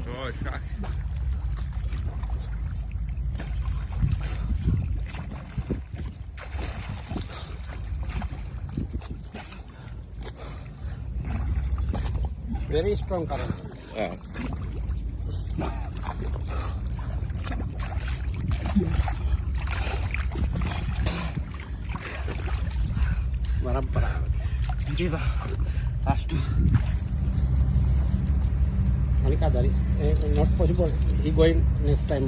Oh, sharks. Very strong current. Yeah. बराबर जी बा last आणि का झाली not possible he going next time